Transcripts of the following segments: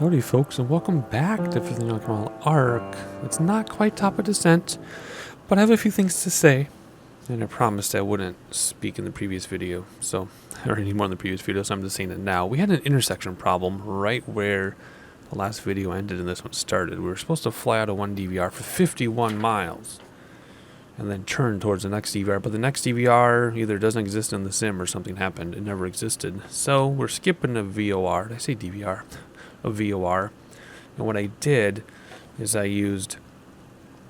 Howdy folks, and welcome back to Fifth Annual Arc. It's not quite top of descent, but I have a few things to say, and I promised I wouldn't speak in the previous video, or any more in the previous video, so I'm just saying it now. We had an intersection problem right where the last video ended and this one started. We were supposed to fly out of one DVR for 51 miles, and then turn towards the next DVR, but the next DVR either doesn't exist in the sim or something happened. It never existed. So we're skipping a VOR. Did I say DVR? A VOR. And what I did is I used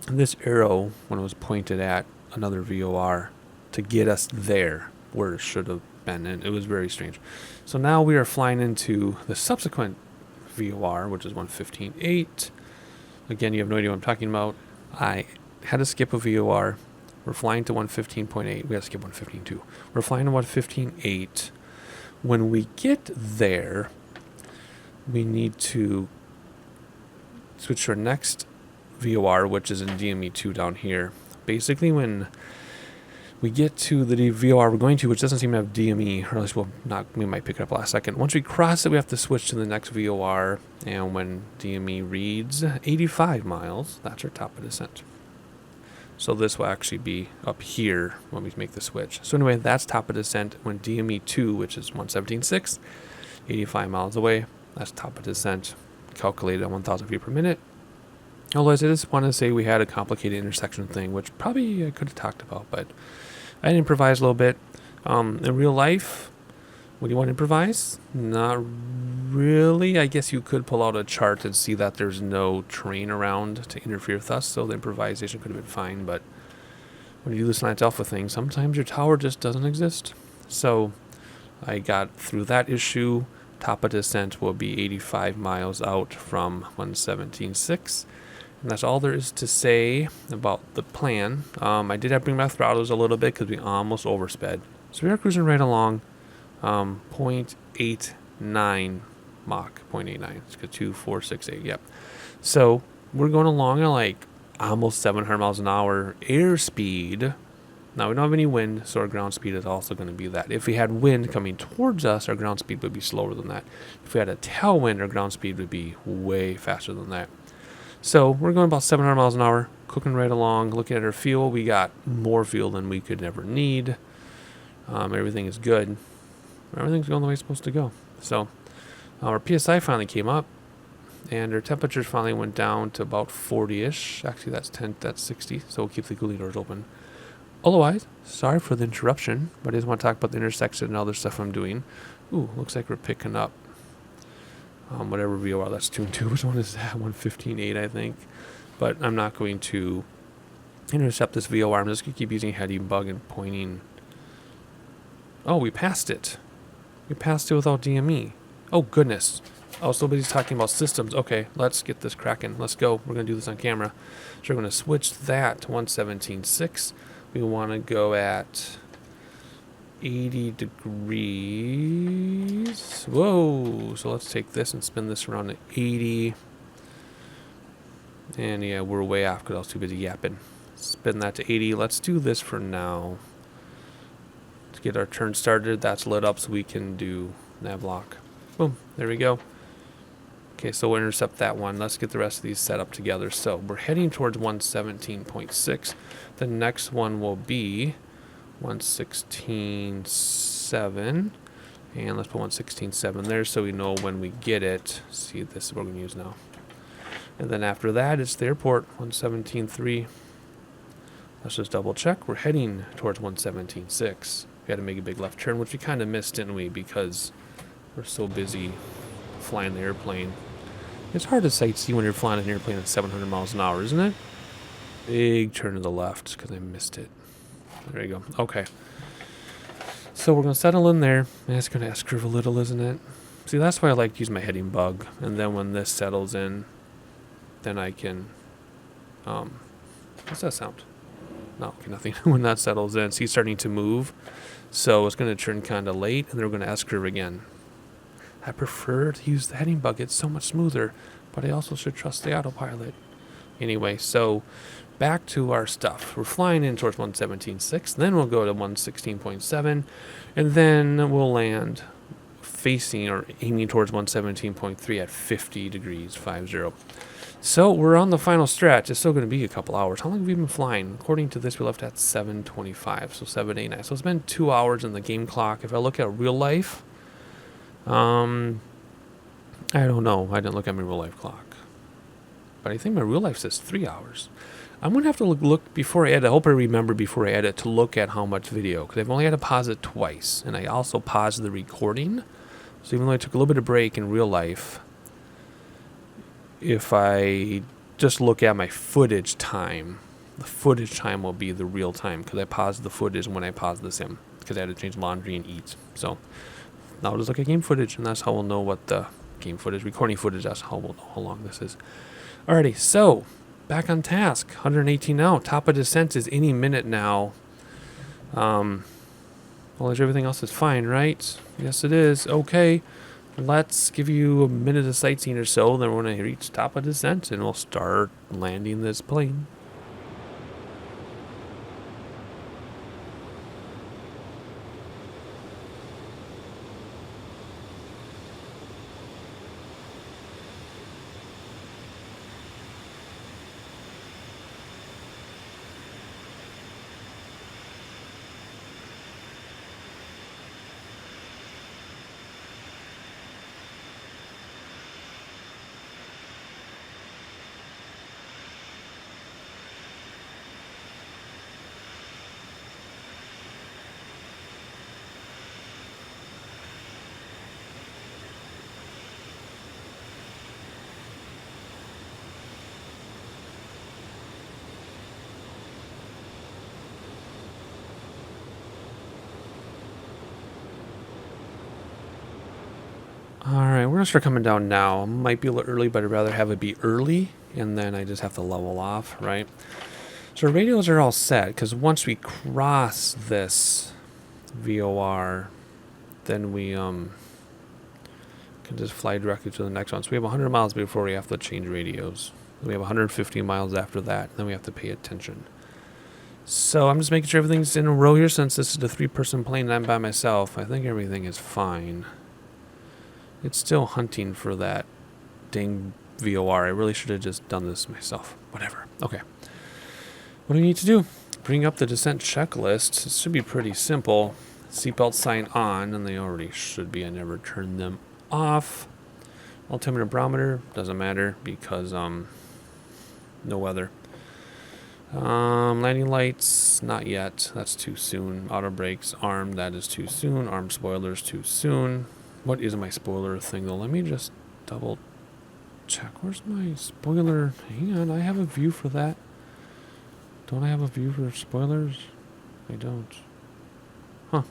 this arrow when it was pointed at another VOR to get us there where it should have been, and it was very strange. So now we are flying into the subsequent VOR, which is 115.8. Again, you have no idea what I'm talking about. I had to skip a VOR. We're flying to 115.8. We had to skip 115.2. We're flying to 115.8. When we get there, we need to switch to our next VOR, which is in DME2 down here. Basically, when we get to the VOR we're going to, which doesn't seem to have DME, or at least we might pick it up last second. Once we cross it, we have to switch to the next VOR, and when DME reads 85 miles, that's our top of descent. So this will actually be up here when we make the switch. So anyway, that's top of descent when DME2, which is 117.6, 85 miles away. That's top of descent, calculated at 1,000 feet per minute. Otherwise, I just want to say we had a complicated intersection thing, which probably I could have talked about, but I improvised a little bit. In real life, would you want to improvise? Not really. I guess you could pull out a chart and see that there's no terrain around to interfere with us, so the improvisation could have been fine, but when you do the slant alpha thing, sometimes your tower just doesn't exist. So I got through that issue. Top of descent will be 85 miles out from 117.6. And that's all there is to say about the plan. I did have to bring my throttles a little bit because we almost oversped. So we are cruising right along 0.89 Mach, 0.89. It's got 2468, yep. So we're going along at like almost 700 miles an hour airspeed. Now, we don't have any wind, so our ground speed is also going to be that. If we had wind coming towards us, our ground speed would be slower than that. If we had a tailwind, our ground speed would be way faster than that. So we're going about 700 miles an hour, cooking right along. Looking at our fuel, we got more fuel than we could ever need. Everything is good. Everything's going the way it's supposed to go. So our PSI finally came up, and our temperatures finally went down to about 40-ish. Actually, that's 60, so we'll keep the cooling doors open. Otherwise, sorry for the interruption, but I just want to talk about the intersection and other stuff I'm doing. Ooh, looks like we're picking up whatever VOR that's tuned to. Which one is that? 115.8, I think. But I'm not going to intercept this VOR. I'm just going to keep using heading bug and pointing. Oh, we passed it. We passed it without DME. Oh, goodness. Oh, somebody's talking about systems. Okay, let's get this cracking. Let's go. We're going to do this on camera. So we're going to switch that to 117.6. We want to go at 80 degrees. Whoa. So let's take this and spin this around at 80. And yeah, we're way off because I was too busy yapping. Spin that to 80. Let's do this for now. To get our turn started, that's lit up so we can do nav lock. Boom. There we go. Okay, so we'll intercept that one. Let's get the rest of these set up together. So we're heading towards 117.6. The next one will be 116.7. And let's put 116.7 there so we know when we get it. See, this is what we're going to use now. And then after that, it's the airport, 117.3. Let's just double check. We're heading towards 117.6. We had to make a big left turn, which we kind of missed, didn't we? Because we're so busy flying the airplane. It's hard to sightsee when you're flying an airplane at 700 miles an hour, isn't it? Big turn to the left because I missed it. There you go. Okay. So we're going to settle in there. And it's going to S-curve a little, isn't it? See, that's why I like to use my heading bug. And then when this settles in, then I can... what's that sound? No, okay, nothing. When that settles in, see, it's starting to move. So it's going to turn kind of late, and then we're going to S-curve again. I prefer to use the heading bug. It's so much smoother, but I also should trust the autopilot. Anyway, so back to our stuff. We're flying in towards 117.6, then we'll go to 116.7, and then we'll land facing or aiming towards 117.3 at 50 degrees, 50. So we're on the final stretch. It's still going to be a couple hours. How long have we been flying? According to this, we left at 7:25, so 7:89. So it's been 2 hours in the game clock. If I look at real life, I don't know. I didn't look at my real life clock, but I think my real life says 3 hours. I'm going to have to look before I edit. I hope I remember before I edit to look at how much video, because I've only had to pause it twice, and I also paused the recording. So even though I took a little bit of break in real life, if I just look at my footage time, the footage time will be the real time, because I paused the footage when I paused the sim, because I had to change laundry and eat. So now I'll just look at game footage, and that's how we'll know what the game footage, recording footage, that's how we'll know how long this is. Alrighty, so back on task, 118 now. Top of descent is any minute now. Well, everything else is fine, right? Yes, it is. Okay, let's give you a minute of sightseeing or so. Then we're going to reach top of descent, and we'll start landing this plane. Alright, we're going to start coming down now. Might be a little early, but I'd rather have it be early, and then I just have to level off, right? So our radios are all set, because once we cross this VOR, then we can just fly directly to the next one. So we have 100 miles before we have to change radios. Then we have 150 miles after that, and then we have to pay attention. So I'm just making sure everything's in a row here, since this is a 3-person plane and I'm by myself. I think everything is fine. It's still hunting for that dang VOR. I really should have just done this myself. Whatever. Okay. What do we need to do? Bring up the descent checklist. It should be pretty simple. Seatbelt sign on, and they already should be. I never turned them off. Altimeter barometer doesn't matter because no weather. Landing lights, not yet. That's too soon. Auto brakes, arm, that is too soon. Arm spoilers, too soon. What is my spoiler thing, though? Let me just double check. Where's my spoiler? Hang on, I have a view for that. Don't I have a view for spoilers? I don't. Huh.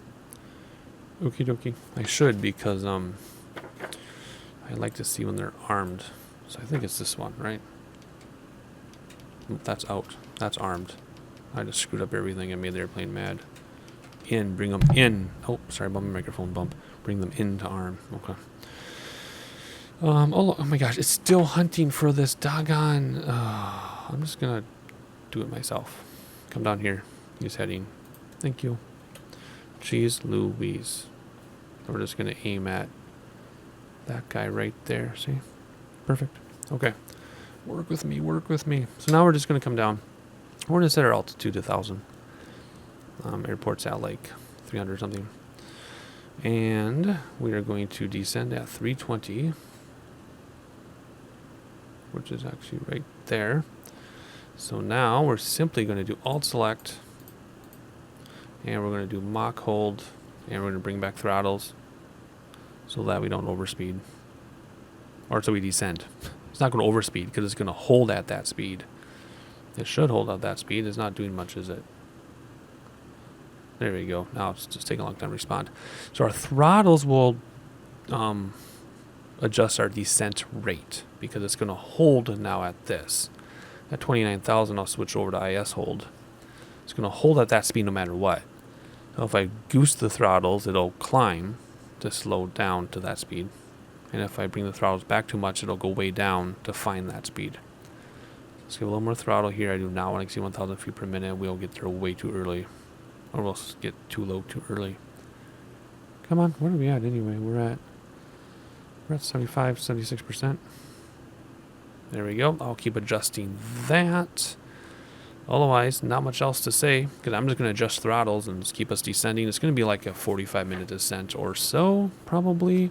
Okie dokie. I should, because I like to see when they're armed. So I think it's this one, right? That's out. That's armed. I just screwed up everything and made the airplane mad. In. Bring them in. Oh, sorry about my microphone bump. Bring them into arm. Okay. Oh my gosh, it's still hunting for this doggone. I'm just gonna do it myself. Come down here. Use heading. Thank you. Jeez Louise. We're just gonna aim at that guy right there. See? Perfect. Okay. Work with me. Work with me. So now we're just gonna come down. We're gonna set our altitude to 1,000. Airport's at like 300 or something. And we are going to descend at 320, which is actually right there. So now we're simply going to do Alt Select, and we're going to do Mach Hold, and we're going to bring back throttles so that we don't overspeed, or so we descend. It's not going to overspeed because it's going to hold at that speed. It should hold at that speed. It's not doing much, is it? There we go. Now it's just taking a long time to respond. So our throttles will adjust our descent rate because it's going to hold now at this. At 29,000, I'll switch over to IS hold. It's going to hold at that speed no matter what. So if I goose the throttles, it'll climb to slow down to that speed. And if I bring the throttles back too much, it'll go way down to find that speed. Let's give a little more throttle here. I do not want to exceed 1,000 feet per minute. We'll get there way too early. Or we'll get too low too early. Come on, where are we at anyway? We're at We're at 75, 76%. There we go. I'll keep adjusting that. Otherwise, not much else to say, because I'm just going to adjust throttles and just keep us descending. It's going to be like a 45-minute descent or so, probably.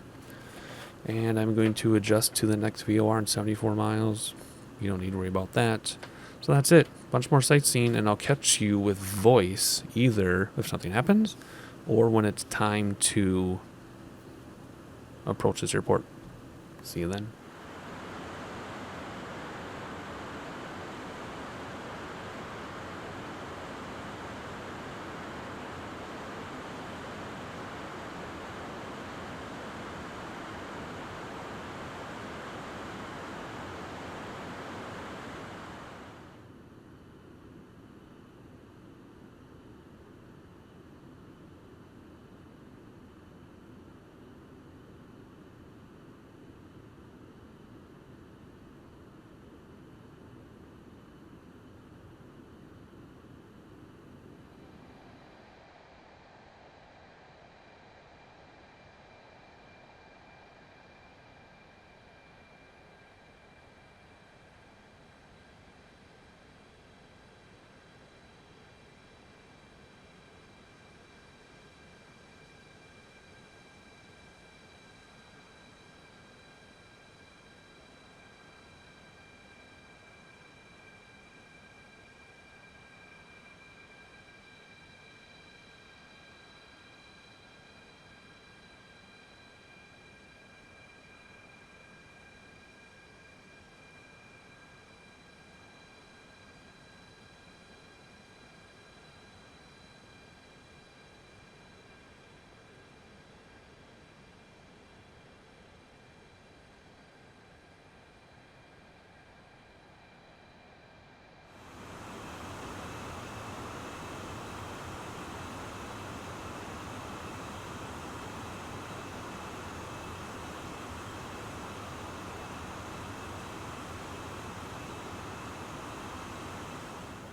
And I'm going to adjust to the next VOR in 74 miles. You don't need to worry about that. So that's it. Bunch more sightseeing, and I'll catch you with voice, either if something happens, or when it's time to approach this airport. See you then.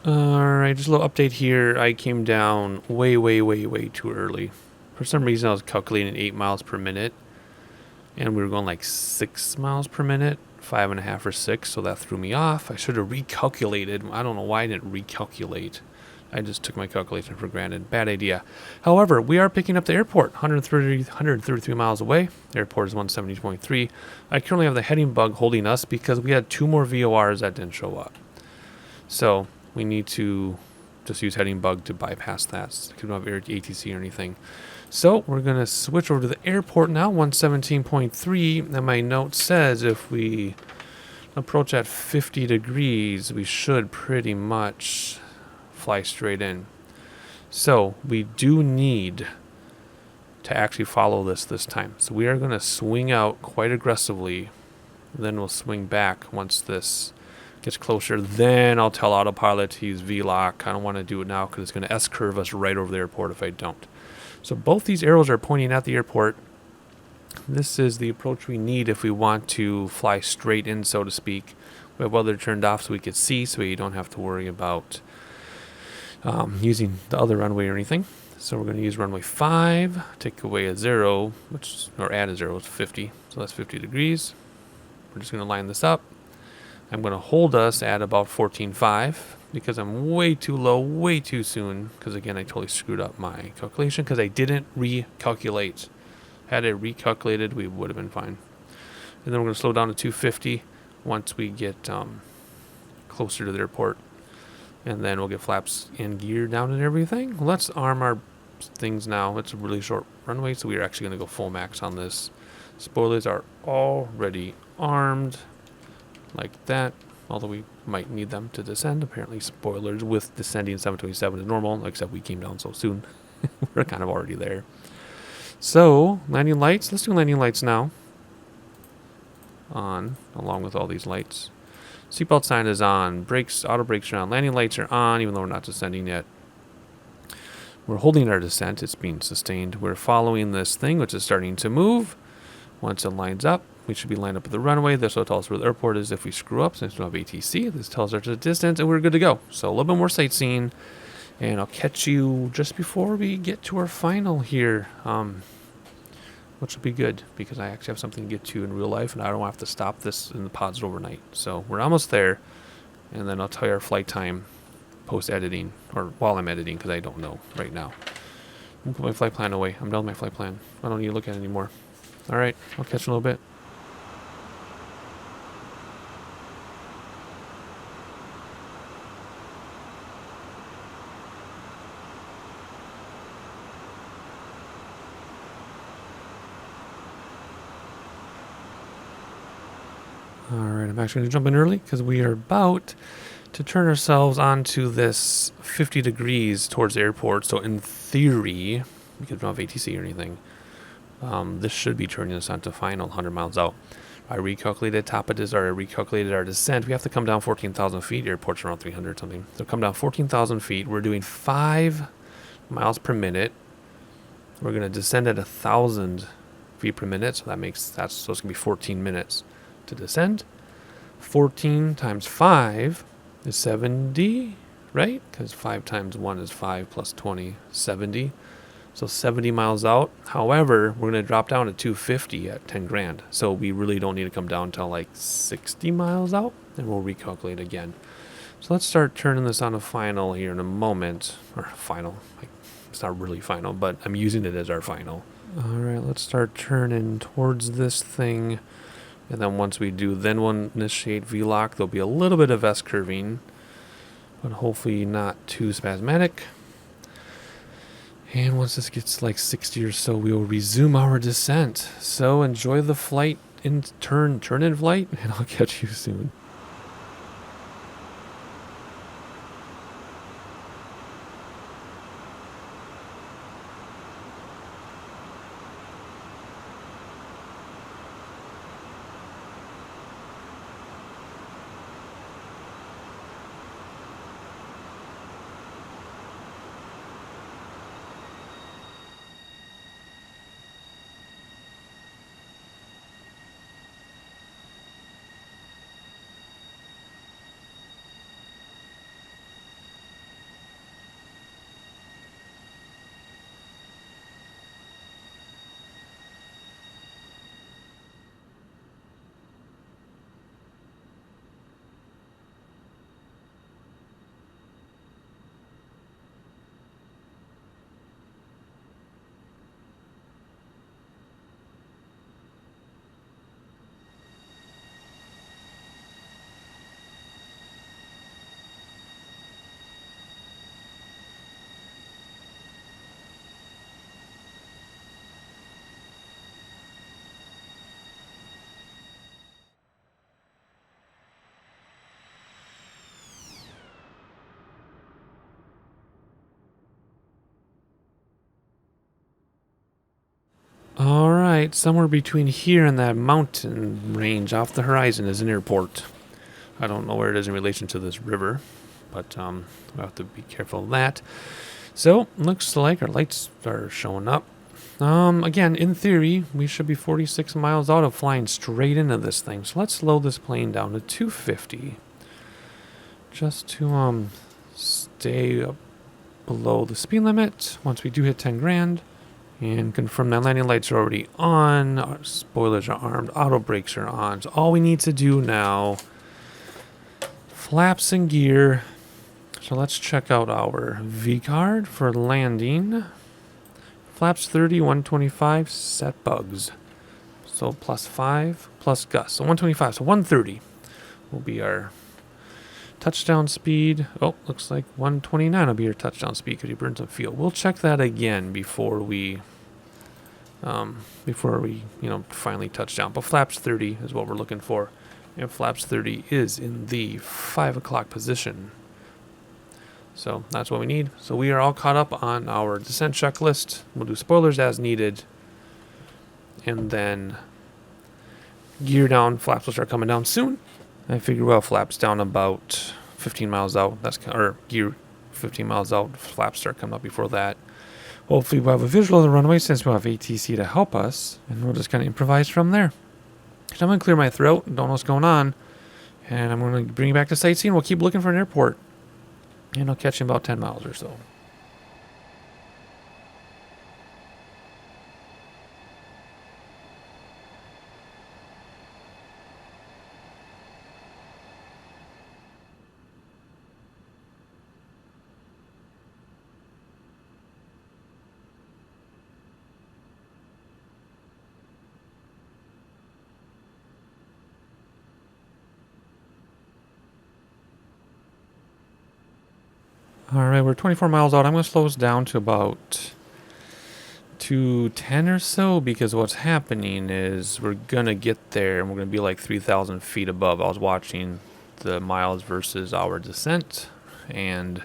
Alright, just a little update here. I came down way too early. For some reason I was calculating 8 miles per minute, and we were going like 6 miles per minute, 5.5 or 6, so that threw me off. I should have recalculated. I don't know why I didn't recalculate. I just took my calculation for granted. Bad idea. However, we are picking up the airport, 133 miles away. The airport is 170.3. I currently have the heading bug holding us because we had 2 more VORs that didn't show up. So we need to just use heading bug to bypass that. We don't have ATC or anything. So we're going to switch over to the airport now, 117.3. And my note says if we approach at 50 degrees, we should pretty much fly straight in. So we do need to actually follow this time. So we are going to swing out quite aggressively. Then we'll swing back once this gets closer. Then I'll tell autopilot to use V-lock. I don't want to do it now because it's going to S-curve us right over the airport if I don't. So both these arrows are pointing at the airport. This is the approach we need if we want to fly straight in, so to speak. We have weather turned off so we could see, so you don't have to worry about using the other runway or anything. So we're going to use runway 5, take away a 0, or add a 0, it's 50. So that's 50 degrees. We're just going to line this up. I'm going to hold us at about 14.5 because I'm way too low, way too soon. Because again, I totally screwed up my calculation because I didn't recalculate. Had I recalculated, we would have been fine. And then we're going to slow down to 250 once we get closer to the airport. And then we'll get flaps and gear down and everything. Let's arm our things now. It's a really short runway, so we are actually going to go full max on this. Spoilers are already armed. Like that, although we might need them to descend. Apparently spoilers with descending 727 is normal, except we came down so soon. We're kind of already there. So, landing lights. Let's do landing lights now. On, along with all these lights. Seatbelt sign is on. Brakes, auto brakes are on. Landing lights are on, even though we're not descending yet. We're holding our descent. It's being sustained. We're following this thing, which is starting to move. Once it lines up, we should be lined up at the runway. This will tell us where the airport is if we screw up, since we don't have ATC. This tells us the distance, and we're good to go. So a little bit more sightseeing, and I'll catch you just before we get to our final here. which will be good because I actually have something to get to in real life and I don't have to stop this in the pods overnight. So we're almost there, and then I'll tell you our flight time post-editing, or while I'm editing, because I don't know right now. I'm going to put my flight plan away. I'm done with my flight plan. I don't need to look at it anymore. All right, I'll catch you in a little bit. Alright, I'm actually going to jump in early because we are about to turn ourselves onto this 50 degrees towards the airport. So in theory, because we don't have ATC or anything, this should be turning us onto final 100 miles out. I recalculated our descent. We have to come down 14,000 feet. Airport's around 300 something. So come down 14,000 feet. We're doing 5 miles per minute. We're going to descend at 1,000 feet per minute. So it's going to be 14 minutes to descend. 14 times 5 is 70, right? Because 5 times 1 is 5 plus 20, 70. So 70 miles out. However, we're going to drop down to 250 at 10 grand. So we really don't need to come down until like 60 miles out, and we'll recalculate again. So let's start turning this on a final here in a moment. Or final. It's not really final, but I'm using it as our final. All right, let's start turning towards this thing. And then once we do, then we'll initiate V-lock. There'll be a little bit of S-curving, but hopefully not too spasmodic. And once this gets like 60 or so, we will resume our descent. So enjoy the flight in turn in flight, and I'll catch you soon. Alright, somewhere between here and that mountain range off the horizon is an airport. I don't know where it is in relation to this river, but we'll have to be careful of that. So, looks like our lights are showing up. Again, in theory, we should be 46 miles out of flying straight into this thing. So let's slow this plane down to 250. Just to stay up below the speed limit once we do hit 10 grand. And confirm that landing lights are already on, our spoilers are armed, auto brakes are on. So all we need to do now, flaps and gear. So let's check out our V card for landing. Flaps 30, 125, set bugs. So +5, plus gust. So 125, so 130 will be our touchdown speed. Oh, looks like 129 will be your touchdown speed because you burned some fuel. We'll check that again before we finally touch down. But flaps 30 is what we're looking for. And flaps 30 is in the 5 o'clock position. So that's what we need. So we are all caught up on our descent checklist. We'll do spoilers as needed. And then gear down. Flaps will start coming down soon. I figure we'll have flaps down about 15 miles out. Or gear 15 miles out. Flaps start coming up before that. Hopefully we'll have a visual of the runway since we'll have ATC to help us. And we'll just kind of improvise from there. So I'm going to clear my throat. Don't know what's going on. And I'm going to bring you back to sightseeing. We'll keep looking for an airport. And I'll catch you in about 10 miles or so. All right, we're 24 miles out. I'm going to slow us down to about 210 or so, because what's happening is we're going to get there and we're going to be like 3,000 feet above. I was watching the miles versus hour descent, and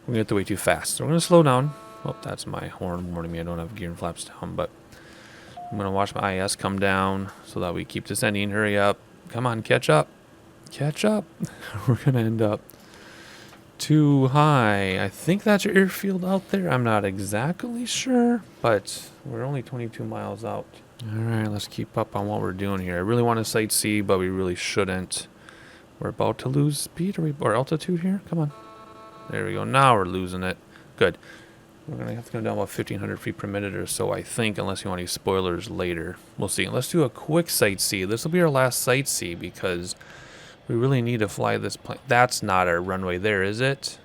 we're going to get the way too fast. So we're going to slow down. Oh, that's my horn warning me I don't have gear and flaps down, but I'm going to watch my IS come down so that we keep descending. Hurry up. Come on, catch up. Catch up. We're going to end up too high. I think that's your airfield out there. I'm not exactly sure, but we're only 22 miles out. All right, let's keep up on what we're doing here. I really want to sightsee, but we really shouldn't. We're about to lose speed or altitude here. Come on. There we go. Now we're losing it. Good. We're going to have to come down about 1,500 feet per minute or so, I think, unless you want to use spoilers later. We'll see. Let's do a quick sightsee. This will be our last sightsee because we really need to fly this plane. That's not our runway there, is it?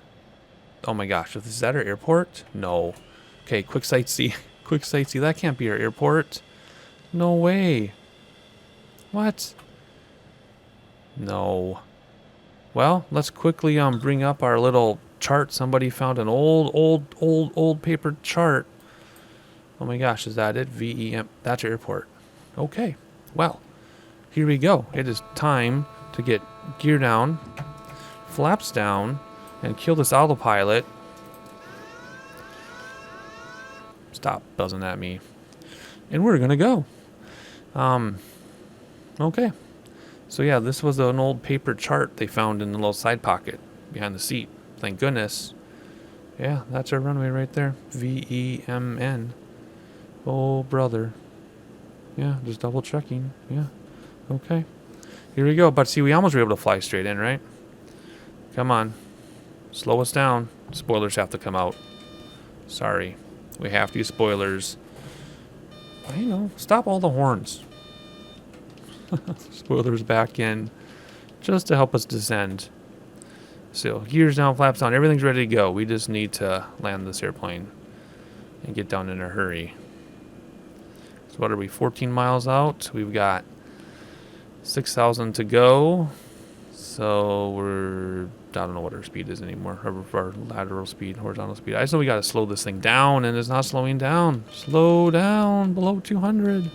Oh my gosh. Is that our airport? No. Okay, quick sightsee. Quick sightsee. That can't be our airport. No way. What? No. Well, let's quickly bring up our little chart. Somebody found an old paper chart. Oh my gosh, is that it? VEM. That's your airport. Okay. Well, here we go. It is time to get gear down, flaps down, and kill this autopilot. Stop buzzing at me. And we're gonna go. Okay. So yeah, this was an old paper chart they found in the little side pocket behind the seat. Thank goodness. Yeah, that's our runway right there. VEMN. Oh, brother. Yeah, just double checking. Yeah. Okay. Here we go. But see, we almost were able to fly straight in, right? Come on. Slow us down. Spoilers have to come out. Sorry. We have to use spoilers. I know. Stop all the horns. Spoilers back in. Just to help us descend. So, gears down, flaps down. Everything's ready to go. We just need to land this airplane and get down in a hurry. So what are we, 14 miles out? We've got 6,000 to go. So we're, I don't know what our speed is anymore. Our lateral speed, horizontal speed. I just know we got to slow this thing down, and it's not slowing down. Slow down below 200.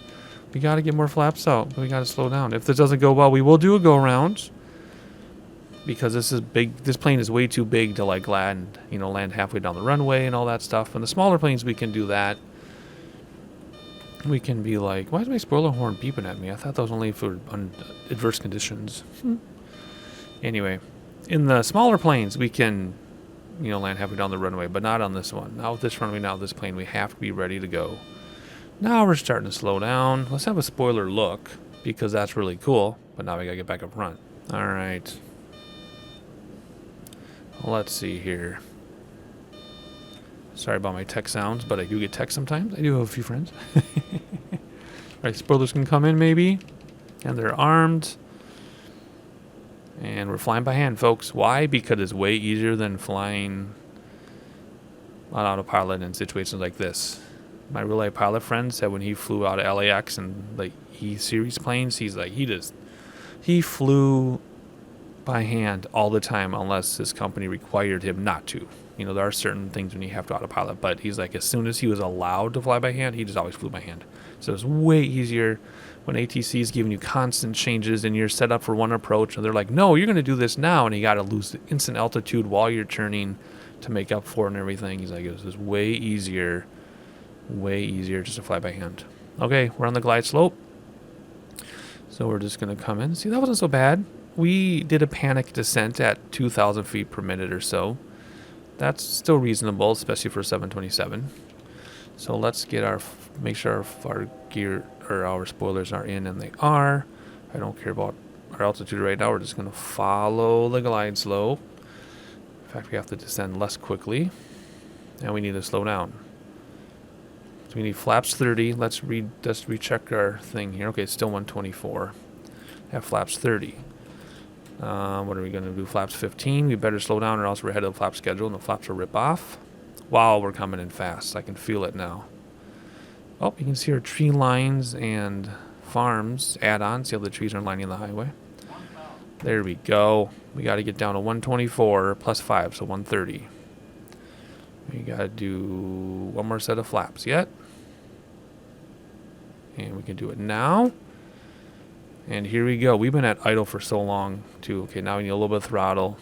We got to get more flaps out. We got to slow down. If this doesn't go well, we will do a go around. Because this is big. This plane is way too big to like land, land halfway down the runway and all that stuff. And the smaller planes, we can do that. We can be like, why is my spoiler horn beeping at me? I thought that was only for adverse conditions. Anyway, in the smaller planes, we can, land halfway down the runway, but not on this one. Not with this runway, not with this plane. We have to be ready to go. Now we're starting to slow down. Let's have a spoiler look, because that's really cool. But now we gotta get back up front. All right. Let's see here. Sorry about my tech sounds, but I do get tech sometimes. I do have a few friends. Alright, spoilers can come in maybe. And they're armed. And we're flying by hand, folks. Why? Because it's way easier than flying on autopilot in situations like this. My real-life pilot friend said when he flew out of LAX and like E-series planes, he's like, he flew by hand all the time unless his company required him not to. There are certain things when you have to autopilot, but he's like, as soon as he was allowed to fly by hand, he just always flew by hand. So it's way easier when ATC is giving you constant changes and you're set up for one approach and they're like, no, you're going to do this now, and you got to lose the instant altitude while you're turning to make up for it and everything. He's like, this is way easier just to fly by hand. Okay, we're on the glide slope. So we're just going to come in. See, that wasn't so bad. We did a panic descent at 2,000 feet per minute or so. That's still reasonable, especially for 727. So let's make sure our gear or our spoilers are in, and they are. I don't care about our altitude right now. We're just going to follow the glide slope. In fact, we have to descend less quickly, and we need to slow down. So we need flaps 30. Let's recheck our thing here. Okay, it's still 124. Have flaps 30. What are we going to do? Flaps 15. We better slow down or else we're ahead of the flap schedule and the flaps will rip off. Wow, we're coming in fast. I can feel it now. Oh, you can see our tree lines and farms add-on. See how the trees are lining the highway? There we go. We got to get down to 124 plus 5, so 130. We gotta do one more set of flaps yet. And we can do it now. And here we go. We've been at idle for so long too. Okay, now we need a little bit of throttle.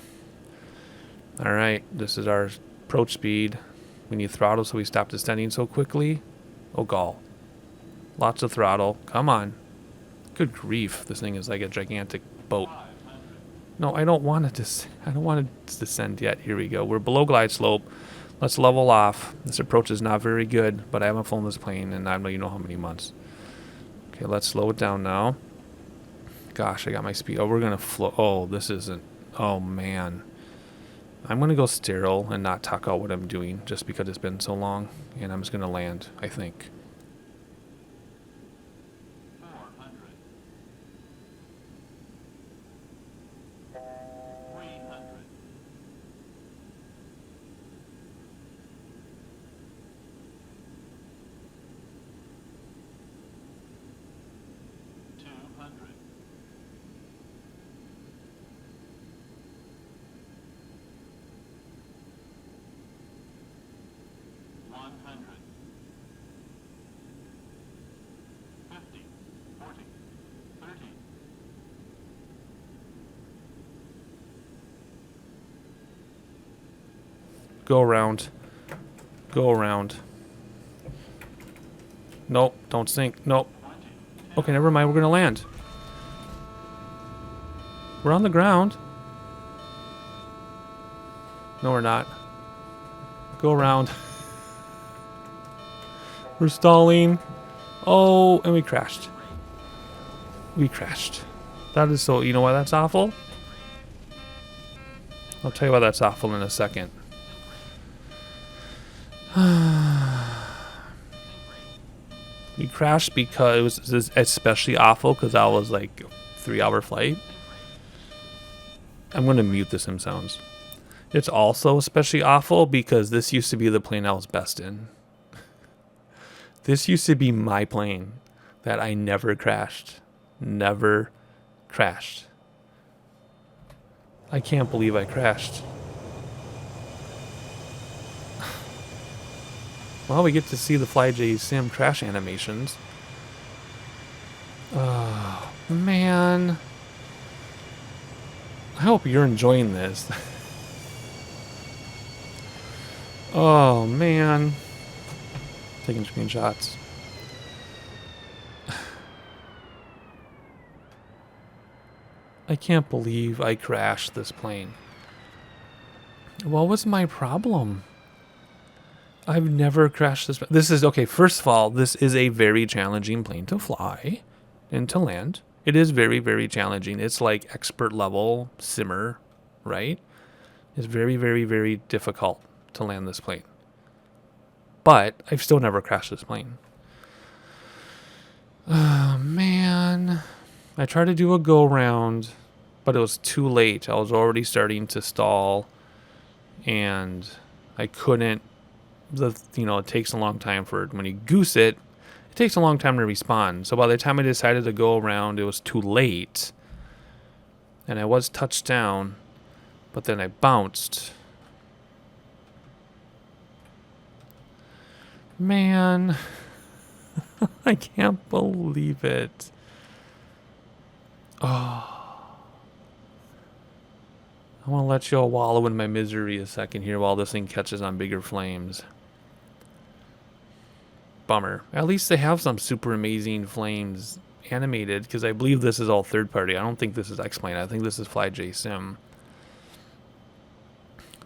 All right, this is our approach speed. We need throttle so we stop descending so quickly. Oh, gall. Lots of throttle. Come on. Good grief. This thing is like a gigantic boat. No, I don't want it to. I don't want it to descend yet. Here we go. We're below glide slope. Let's level off. This approach is not very good, but I haven't flown this plane in I don't know how many months. Okay, let's slow it down now. Gosh, I got my speed. Oh, we're gonna float. Oh, this isn't. Oh man. I'm gonna go sterile and not talk out what I'm doing just because it's been so long, and I'm just gonna land, I think. 400. 300. 200. 100. 50. 40. 30. Go around. Go around. Nope, don't sink. Nope. 20. Okay, never mind. We're gonna land. We're on the ground. No, we're not. Go around. We're stalling. Oh, and we crashed. We crashed. That is so... You know why that's awful? I'll tell you why that's awful in a second. We crashed because it was especially awful because that was like a 3-hour flight. I'm going to mute the sim sounds. It's also especially awful because this used to be the plane I was best in. This used to be my plane that I never crashed. Never crashed. I can't believe I crashed. Well, we get to see the FlyJSim crash animations. Oh, man. I hope you're enjoying this. Oh, man. Taking screenshots. I can't believe I crashed this plane. What was my problem? I've never crashed this. This is, okay, first of all, this is a very challenging plane to fly and to land. It is very, very challenging. It's like expert level simmer, right? It's very, very, very difficult to land this plane. But I've still never crashed this plane. Oh, man. I tried to do a go-round, but it was too late. I was already starting to stall, and I couldn't. It takes a long time for when you goose it. It takes a long time to respawn. So by the time I decided to go around, it was too late. And I was touched down, but then I bounced. Man, I can't believe it. Oh. I want to let you all wallow in my misery a second here while this thing catches on bigger flames. Bummer. At least they have some super amazing flames animated, because I believe this is all third party. I don't think this is X-Plane. I think this is FlyJSim.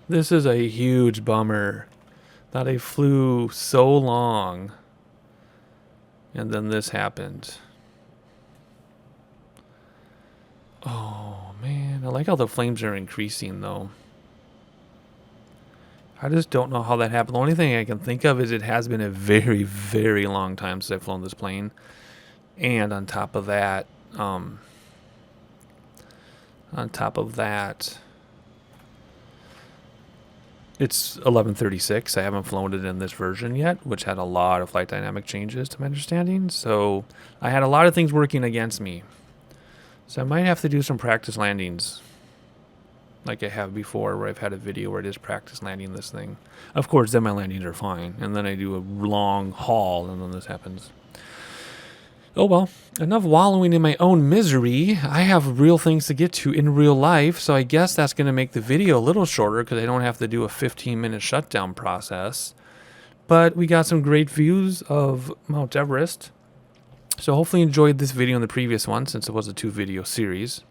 This is a huge bummer that I flew so long and then this happened. Oh man, I like how the flames are increasing though. I just don't know how that happened. The only thing I can think of is it has been a very, very long time since I've flown this plane. And on top of that, it's 1136. I haven't flown it in this version yet, which had a lot of flight dynamic changes to my understanding. So I had a lot of things working against me. So I might have to do some practice landings. like I have before, where I've had a video where I just practice landing this thing. Of course, then my landings are fine, and then I do a long haul, and then this happens. Oh well, enough wallowing in my own misery. I have real things to get to in real life, so I guess that's going to make the video a little shorter because I don't have to do a 15-minute shutdown process. But we got some great views of Mount Everest. So hopefully you enjoyed this video and the previous one, since it was a 2-video series.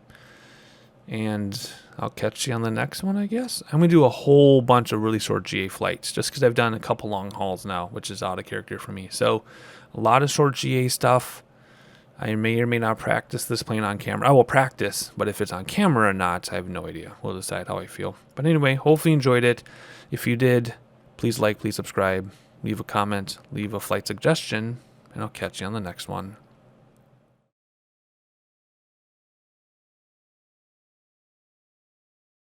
And I'll catch you on the next one, I guess. I'm going to do a whole bunch of really short GA flights, just because I've done a couple long hauls now, which is out of character for me. So a lot of short GA stuff. I may or may not practice this plane on camera. I will practice, but if it's on camera or not, I have no idea. We'll decide how I feel. But anyway, hopefully you enjoyed it. If you did, please like, please subscribe, leave a comment, leave a flight suggestion, and I'll catch you on the next one.